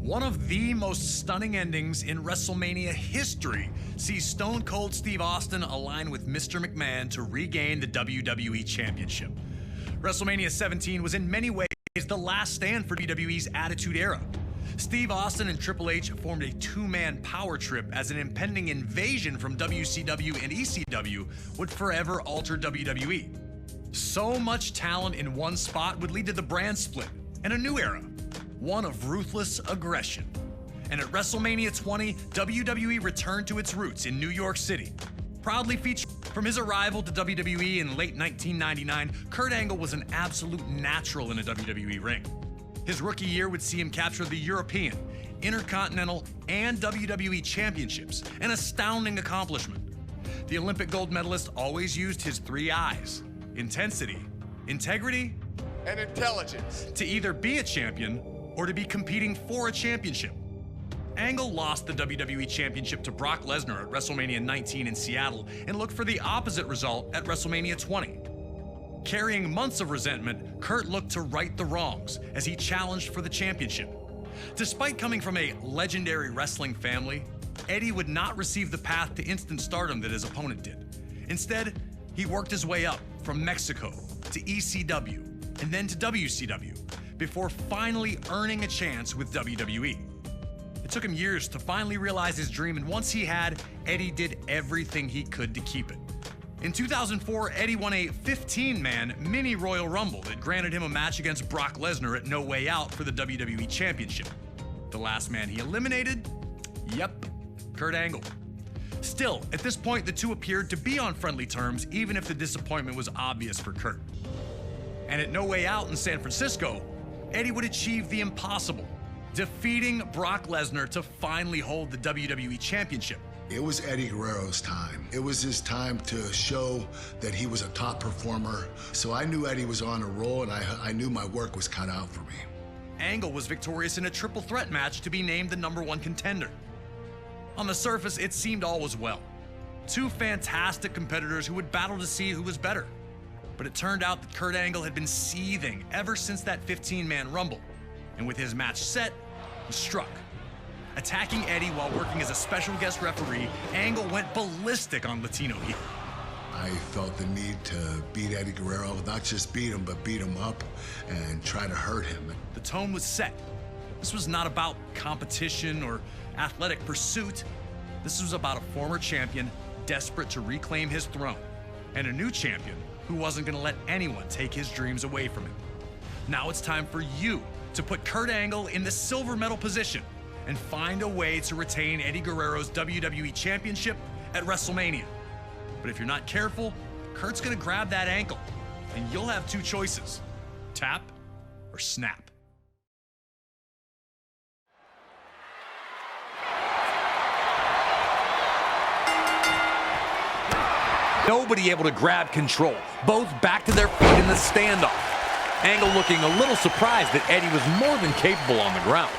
One of the most stunning endings in WrestleMania history sees Stone Cold Steve Austin align with Mr. McMahon to regain the WWE Championship. WrestleMania 17 was in many ways the last stand for WWE's Attitude Era. Steve Austin and Triple H formed a two-man power trip as an impending invasion from WCW and ECW would forever alter WWE. So much talent in one spot would lead to the brand split and a new era, one of ruthless aggression. And at WrestleMania 20, WWE returned to its roots in New York City. Proudly featured from his arrival to WWE in late 1999, Kurt Angle was an absolute natural in a WWE ring. His rookie year would see him capture the European, Intercontinental, and WWE championships, an astounding accomplishment. The Olympic gold medalist always used his three I's: intensity, integrity, and intelligence, to either be a champion or to be competing for a championship. Angle lost the WWE Championship to Brock Lesnar at WrestleMania 19 in Seattle and looked for the opposite result at WrestleMania 20. Carrying months of resentment, Kurt looked to right the wrongs as he challenged for the championship. Despite coming from a legendary wrestling family, Eddie would not receive the path to instant stardom that his opponent did. Instead, he worked his way up from Mexico to ECW and then to WCW before finally earning a chance with WWE. It took him years to finally realize his dream, and once he had, Eddie did everything he could to keep it. In 2004, Eddie won a 15-man mini Royal Rumble that granted him a match against Brock Lesnar at No Way Out for the WWE Championship. The last man he eliminated? Yep, Kurt Angle. Still, at this point, the two appeared to be on friendly terms, even if the disappointment was obvious for Kurt. And at No Way Out in San Francisco, Eddie would achieve the impossible, defeating Brock Lesnar to finally hold the WWE Championship. It was Eddie Guerrero's time. It was his time to show that he was a top performer. So I knew Eddie was on a roll, and I knew my work was cut out for me. Angle was victorious in a triple threat match to be named the #1 contender. On the surface, it seemed all was well. Two fantastic competitors who would battle to see who was better. But it turned out that Kurt Angle had been seething ever since that 15-man Rumble. And with his match set, he struck. Attacking Eddie while working as a special guest referee, Angle went ballistic on Latino heel. I felt the need to beat Eddie Guerrero, not just beat him, but beat him up and try to hurt him. The tone was set. This was not about competition or athletic pursuit. This was about a former champion desperate to reclaim his throne, and a new champion who wasn't going to let anyone take his dreams away from him. Now it's time for you to put Kurt Angle in the silver medal position and find a way to retain Eddie Guerrero's WWE Championship at WrestleMania. But if you're not careful, Kurt's gonna grab that ankle, and you'll have two choices: tap or snap. Nobody able to grab control, both back to their feet in the standoff. Angle looking a little surprised that Eddie was more than capable on the ground.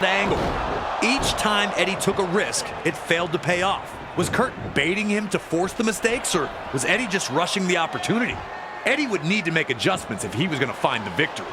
angle. Each time Eddie took a risk, it failed to pay off. Was Kurt baiting him to force the mistakes, or was Eddie just rushing the opportunity? Eddie would need to make adjustments if he was going to find the victory.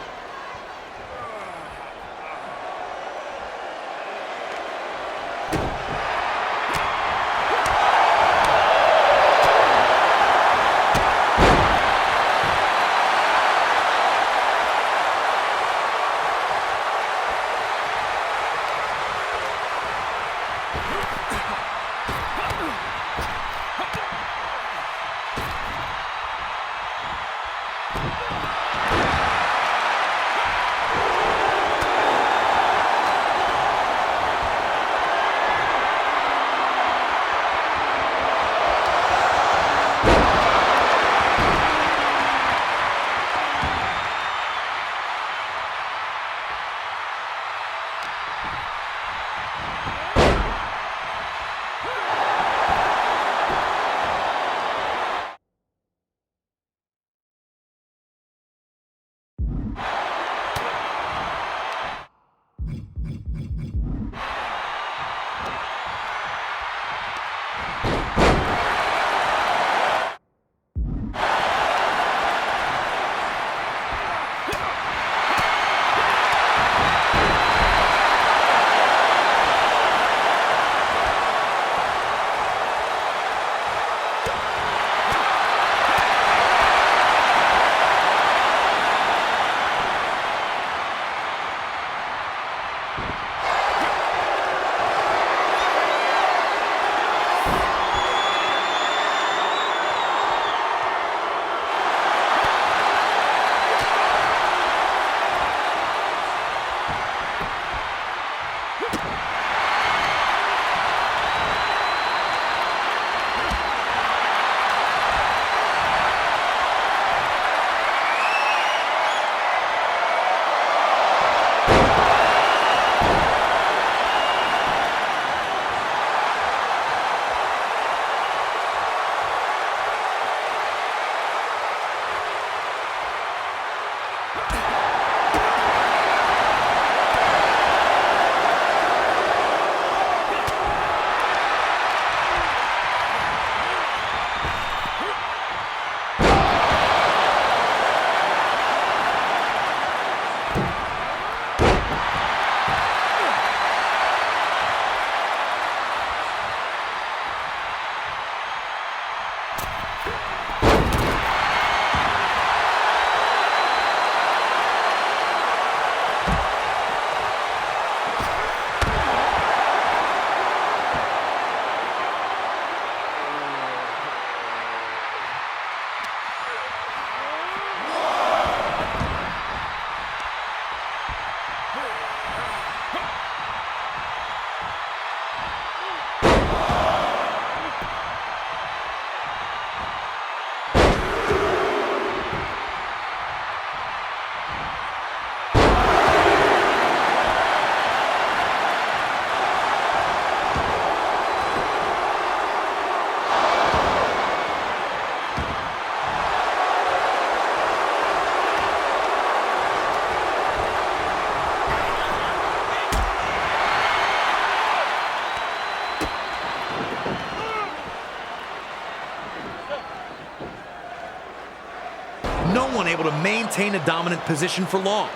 No one able to maintain a dominant position for long.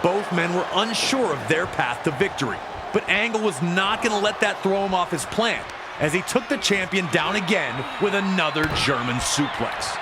Both men were unsure of their path to victory. But Angle was not going to let that throw him off his plan, as he took the champion down again with another German suplex.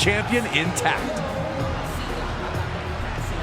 champion intact.